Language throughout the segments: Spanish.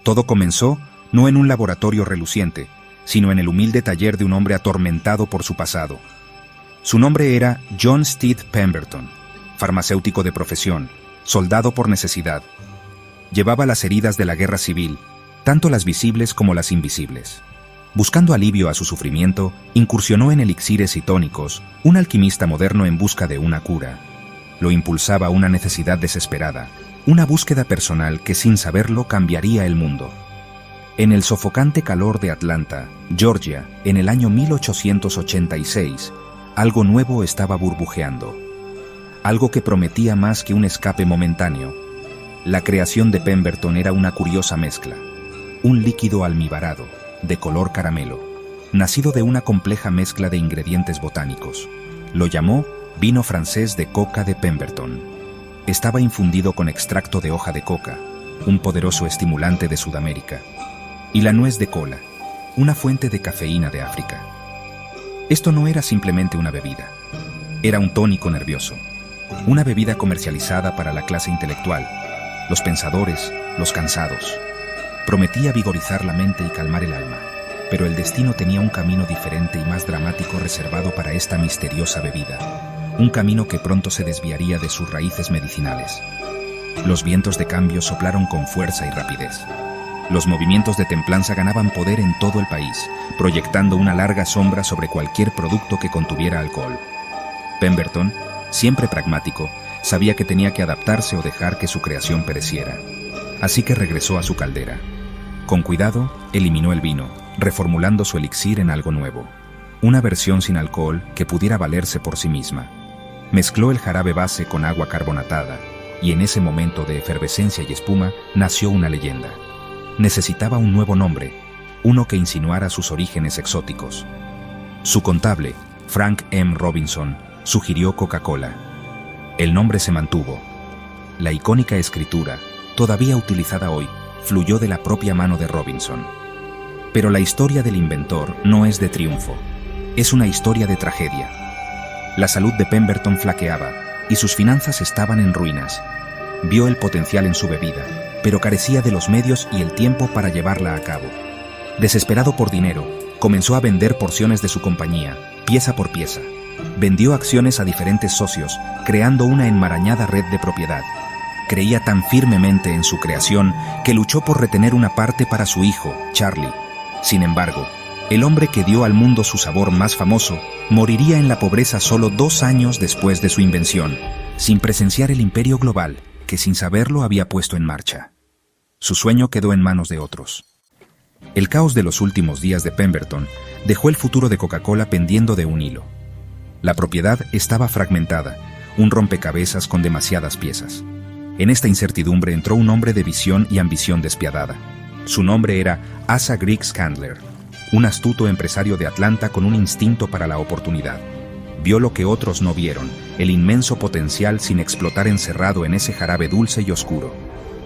Todo comenzó no en un laboratorio reluciente, sino en el humilde taller de un hombre atormentado por su pasado. Su nombre era John Steed Pemberton, farmacéutico de profesión, soldado por necesidad. Llevaba las heridas de la guerra civil, tanto las visibles como las invisibles. Buscando alivio a su sufrimiento, incursionó en elixires y tónicos, un alquimista moderno en busca de una cura. Lo impulsaba una necesidad desesperada, una búsqueda personal que sin saberlo cambiaría el mundo. En el sofocante calor de Atlanta, Georgia, en el año 1886, algo nuevo estaba burbujeando. Algo que prometía más que un escape momentáneo. La creación de Pemberton era una curiosa mezcla. Un líquido almibarado, de color caramelo, nacido de una compleja mezcla de ingredientes botánicos. Lo llamó vino francés de coca de Pemberton. Estaba infundido con extracto de hoja de coca, un poderoso estimulante de Sudamérica, y la nuez de cola, una fuente de cafeína de África. Esto no era simplemente una bebida, era un tónico nervioso, una bebida comercializada para la clase intelectual, los pensadores, los cansados. Prometía vigorizar la mente y calmar el alma, pero el destino tenía un camino diferente y más dramático reservado para esta misteriosa bebida, un camino que pronto se desviaría de sus raíces medicinales. Los vientos de cambio soplaron con fuerza y rapidez. Los movimientos de templanza ganaban poder en todo el país, proyectando una larga sombra sobre cualquier producto que contuviera alcohol. Pemberton, siempre pragmático, sabía que tenía que adaptarse o dejar que su creación pereciera. Así que regresó a su caldera. Con cuidado, eliminó el vino, reformulando su elixir en algo nuevo. Una versión sin alcohol que pudiera valerse por sí misma. Mezcló el jarabe base con agua carbonatada, y en ese momento de efervescencia y espuma nació una leyenda. Necesitaba un nuevo nombre, uno que insinuara sus orígenes exóticos. Su contable, Frank M. Robinson, sugirió Coca-Cola. El nombre se mantuvo. La icónica escritura, todavía utilizada hoy, fluyó de la propia mano de Robinson. Pero la historia del inventor no es de triunfo, es una historia de tragedia. La salud de Pemberton flaqueaba y sus finanzas estaban en ruinas. Vio el potencial en su bebida, pero carecía de los medios y el tiempo para llevarla a cabo. Desesperado por dinero, comenzó a vender porciones de su compañía, pieza por pieza. Vendió acciones a diferentes socios, creando una enmarañada red de propiedad. Creía tan firmemente en su creación que luchó por retener una parte para su hijo, Charlie. Sin embargo, el hombre que dio al mundo su sabor más famoso moriría en la pobreza solo 2 años después de su invención, sin presenciar el imperio global que sin saberlo había puesto en marcha. Su sueño quedó en manos de otros. El caos de los últimos días de Pemberton dejó el futuro de Coca-Cola pendiendo de un hilo. La propiedad estaba fragmentada, un rompecabezas con demasiadas piezas. En esta incertidumbre entró un hombre de visión y ambición despiadada. Su nombre era Asa Griggs Candler, un astuto empresario de Atlanta con un instinto para la oportunidad. Vio lo que otros no vieron, el inmenso potencial sin explotar encerrado en ese jarabe dulce y oscuro.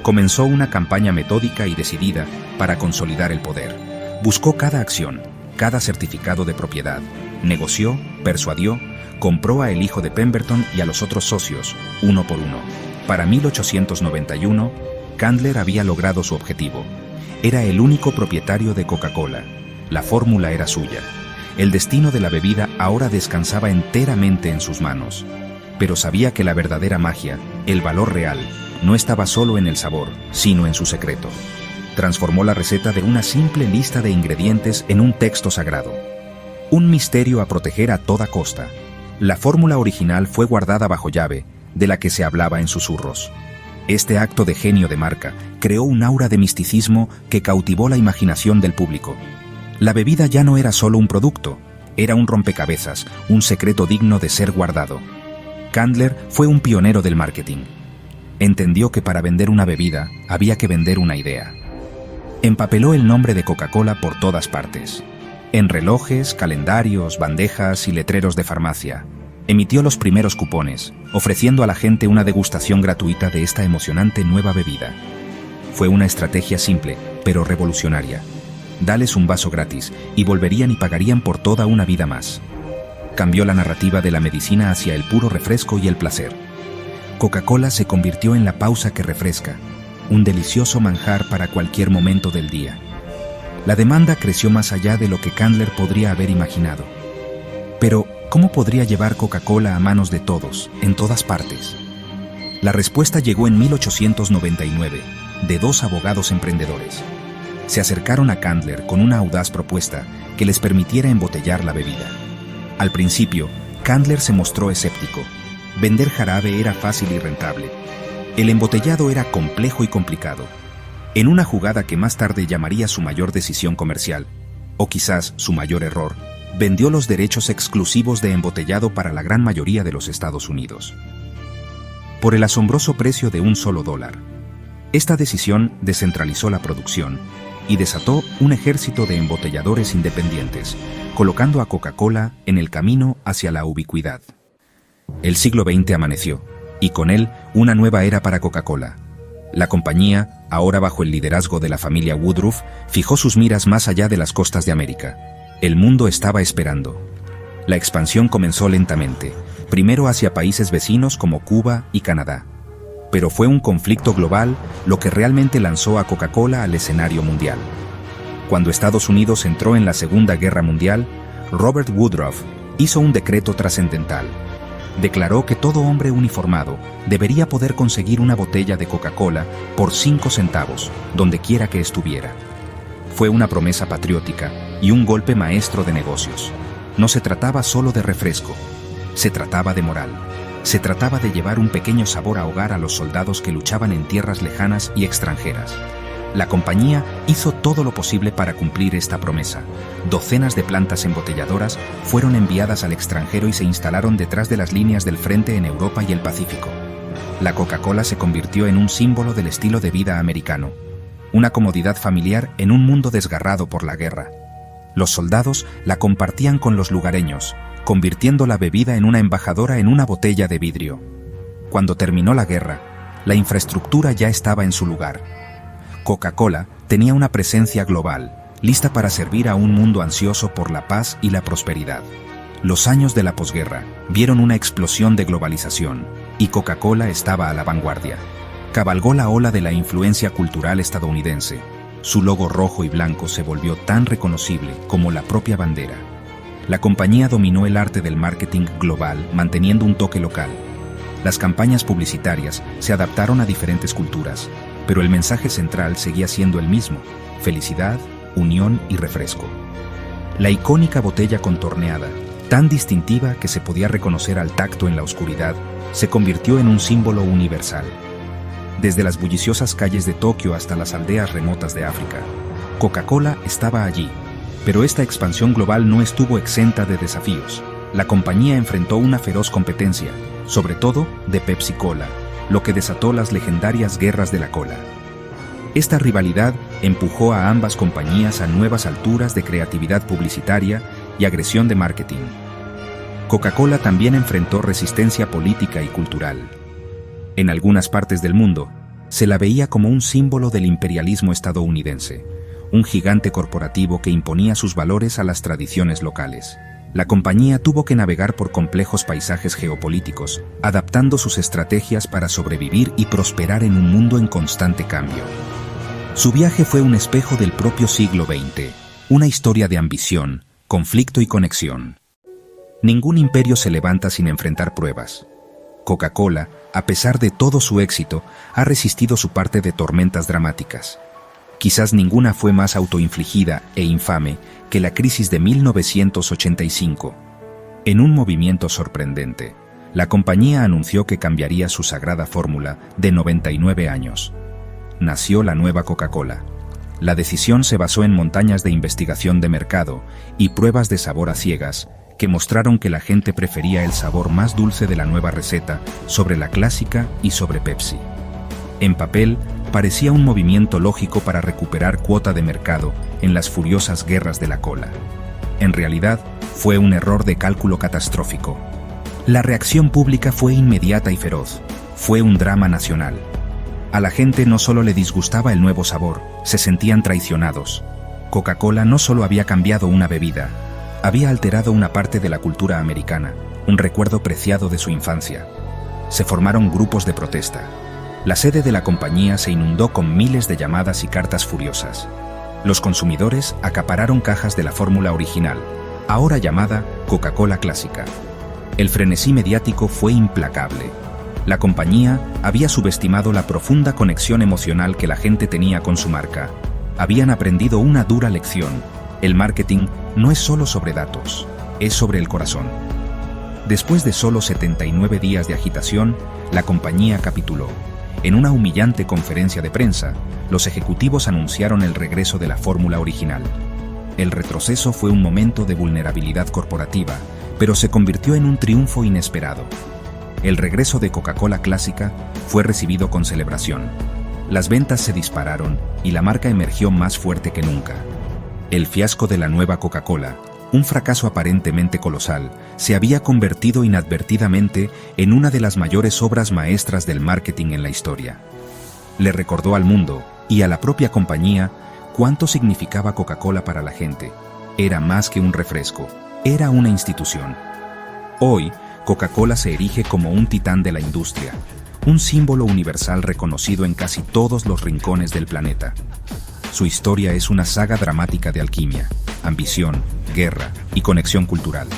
Comenzó una campaña metódica y decidida para consolidar el poder. Buscó cada acción, cada certificado de propiedad. Negoció, persuadió, compró a el hijo de Pemberton y a los otros socios, uno por uno. Para 1891, Candler había logrado su objetivo. Era el único propietario de Coca-Cola. La fórmula era suya. El destino de la bebida ahora descansaba enteramente en sus manos. Pero sabía que la verdadera magia, el valor real, no estaba solo en el sabor, sino en su secreto. Transformó la receta de una simple lista de ingredientes en un texto sagrado. Un misterio a proteger a toda costa. La fórmula original fue guardada bajo llave, de la que se hablaba en susurros. Este acto de genio de marca creó un aura de misticismo que cautivó la imaginación del público. La bebida ya no era solo un producto, era un rompecabezas, un secreto digno de ser guardado. Candler fue un pionero del marketing. Entendió que para vender una bebida había que vender una idea. Empapeló el nombre de Coca-Cola por todas partes. En relojes, calendarios, bandejas y letreros de farmacia. Emitió los primeros cupones, ofreciendo a la gente una degustación gratuita de esta emocionante nueva bebida. Fue una estrategia simple, pero revolucionaria. Dales un vaso gratis y volverían y pagarían por toda una vida más. Cambió la narrativa de la medicina hacia el puro refresco y el placer. Coca-Cola se convirtió en la pausa que refresca, un delicioso manjar para cualquier momento del día. La demanda creció más allá de lo que Candler podría haber imaginado. Pero, ¿cómo podría llevar Coca-Cola a manos de todos, en todas partes? La respuesta llegó en 1899, de dos abogados emprendedores. Se acercaron a Candler con una audaz propuesta que les permitiera embotellar la bebida. Al principio, Candler se mostró escéptico. Vender jarabe era fácil y rentable. El embotellado era complejo y complicado. En una jugada que más tarde llamaría su mayor decisión comercial, o quizás su mayor error, vendió los derechos exclusivos de embotellado para la gran mayoría de los Estados Unidos. Por el asombroso precio de $1. Esta decisión descentralizó la producción y desató un ejército de embotelladores independientes, colocando a Coca-Cola en el camino hacia la ubicuidad. El siglo XX amaneció, y con él una nueva era para Coca-Cola. La compañía, ahora bajo el liderazgo de la familia Woodruff, fijó sus miras más allá de las costas de América. El mundo estaba esperando. La expansión comenzó lentamente, primero hacia países vecinos como Cuba y Canadá. Pero fue un conflicto global lo que realmente lanzó a Coca-Cola al escenario mundial. Cuando Estados Unidos entró en la Segunda Guerra Mundial, Robert Woodruff hizo un decreto trascendental. Declaró que todo hombre uniformado debería poder conseguir una botella de Coca-Cola por 5 centavos, donde quiera que estuviera. Fue una promesa patriótica y un golpe maestro de negocios. No se trataba solo de refresco, se trataba de moral. Se trataba de llevar un pequeño sabor a hogar a los soldados que luchaban en tierras lejanas y extranjeras. La compañía hizo todo lo posible para cumplir esta promesa. Docenas de plantas embotelladoras fueron enviadas al extranjero y se instalaron detrás de las líneas del frente en Europa y el Pacífico. La Coca-Cola se convirtió en un símbolo del estilo de vida americano, una comodidad familiar en un mundo desgarrado por la guerra. Los soldados la compartían con los lugareños, convirtiendo la bebida en una embajadora en una botella de vidrio. Cuando terminó la guerra, la infraestructura ya estaba en su lugar. Coca-Cola tenía una presencia global, lista para servir a un mundo ansioso por la paz y la prosperidad. Los años de la posguerra vieron una explosión de globalización, y Coca-Cola estaba a la vanguardia. Cabalgó la ola de la influencia cultural estadounidense. Su logo rojo y blanco se volvió tan reconocible como la propia bandera. La compañía dominó el arte del marketing global, manteniendo un toque local. Las campañas publicitarias se adaptaron a diferentes culturas, pero el mensaje central seguía siendo el mismo: felicidad, unión y refresco. La icónica botella contorneada, tan distintiva que se podía reconocer al tacto en la oscuridad, se convirtió en un símbolo universal. Desde las bulliciosas calles de Tokio hasta las aldeas remotas de África, Coca-Cola estaba allí. Pero esta expansión global no estuvo exenta de desafíos. La compañía enfrentó una feroz competencia, sobre todo de Pepsi-Cola, lo que desató las legendarias guerras de la cola. Esta rivalidad empujó a ambas compañías a nuevas alturas de creatividad publicitaria y agresión de marketing. Coca-Cola también enfrentó resistencia política y cultural. En algunas partes del mundo, se la veía como un símbolo del imperialismo estadounidense, un gigante corporativo que imponía sus valores a las tradiciones locales. La compañía tuvo que navegar por complejos paisajes geopolíticos, adaptando sus estrategias para sobrevivir y prosperar en un mundo en constante cambio. Su viaje fue un espejo del propio siglo XX, una historia de ambición, conflicto y conexión. Ningún imperio se levanta sin enfrentar pruebas. Coca-Cola, a pesar de todo su éxito, ha resistido su parte de tormentas dramáticas. Quizás ninguna fue más autoinfligida e infame que la crisis de 1985. En un movimiento sorprendente, la compañía anunció que cambiaría su sagrada fórmula de 99 años. Nació la nueva Coca-Cola. La decisión se basó en montañas de investigación de mercado y pruebas de sabor a ciegas que mostraron que la gente prefería el sabor más dulce de la nueva receta sobre la clásica y sobre Pepsi. En papel, parecía un movimiento lógico para recuperar cuota de mercado en las furiosas guerras de la cola. En realidad, fue un error de cálculo catastrófico. La reacción pública fue inmediata y feroz. Fue un drama nacional. A la gente no solo le disgustaba el nuevo sabor, se sentían traicionados. Coca-Cola no solo había cambiado una bebida, había alterado una parte de la cultura americana, un recuerdo preciado de su infancia. Se formaron grupos de protesta. La sede de la compañía se inundó con miles de llamadas y cartas furiosas. Los consumidores acapararon cajas de la fórmula original, ahora llamada Coca-Cola Clásica. El frenesí mediático fue implacable. La compañía había subestimado la profunda conexión emocional que la gente tenía con su marca. Habían aprendido una dura lección. El marketing no es solo sobre datos, es sobre el corazón. Después de solo 79 días de agitación, la compañía capituló. En una humillante conferencia de prensa, los ejecutivos anunciaron el regreso de la fórmula original. El retroceso fue un momento de vulnerabilidad corporativa, pero se convirtió en un triunfo inesperado. El regreso de Coca-Cola Clásica fue recibido con celebración. Las ventas se dispararon y la marca emergió más fuerte que nunca. El fiasco de la nueva Coca-Cola, un fracaso aparentemente colosal, se había convertido inadvertidamente en una de las mayores obras maestras del marketing en la historia. Le recordó al mundo, y a la propia compañía, cuánto significaba Coca-Cola para la gente. Era más que un refresco, era una institución. Hoy, Coca-Cola se erige como un titán de la industria, un símbolo universal reconocido en casi todos los rincones del planeta. Su historia es una saga dramática de alquimia, ambición, guerra y conexión cultural.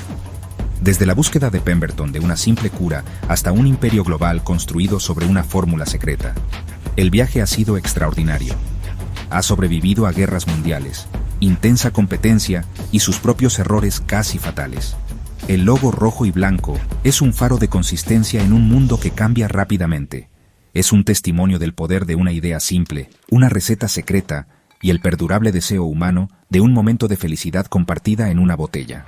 Desde la búsqueda de Pemberton de una simple cura hasta un imperio global construido sobre una fórmula secreta, el viaje ha sido extraordinario. Ha sobrevivido a guerras mundiales, intensa competencia y sus propios errores casi fatales. El logo rojo y blanco es un faro de consistencia en un mundo que cambia rápidamente. Es un testimonio del poder de una idea simple, una receta secreta y el perdurable deseo humano de un momento de felicidad compartida en una botella.